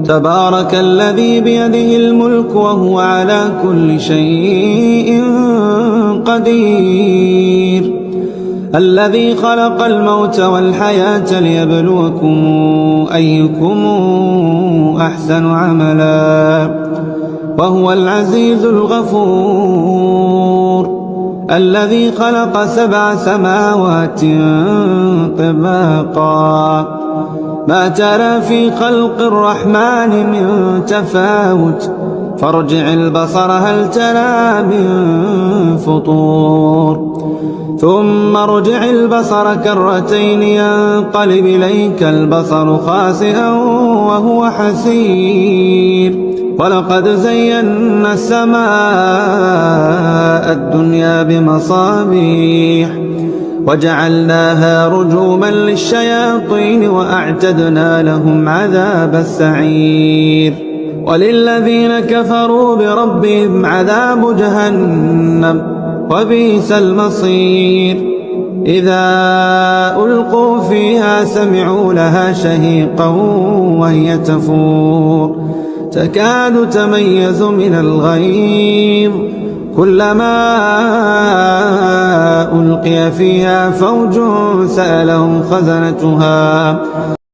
تبارك الذي بيده الملك وهو على كل شيء قدير الذي خلق الموت والحياة ليبلوكم أيكم أحسن عملا وهو العزيز الغفور الذي خلق 7 سماوات طباقا ما ترى في خلق الرحمن من تفاوت فارجع البصر هل ترى من فطور ثم ارجع البصر كرتين ينقلب إليك البصر خاسئا وهو حسير ولقد زينا السماء الدنيا بمصابيح وجعلناها رجوما للشياطين وأعتدنا لهم عذاب السعير وللذين كفروا بربهم عذاب جهنم وبئس المصير إذا ألقوا فيها سمعوا لها شهيقا وهي تفور تكاد تميز من الغيظ كلما ألقي فيها فوج سألهم خزنتها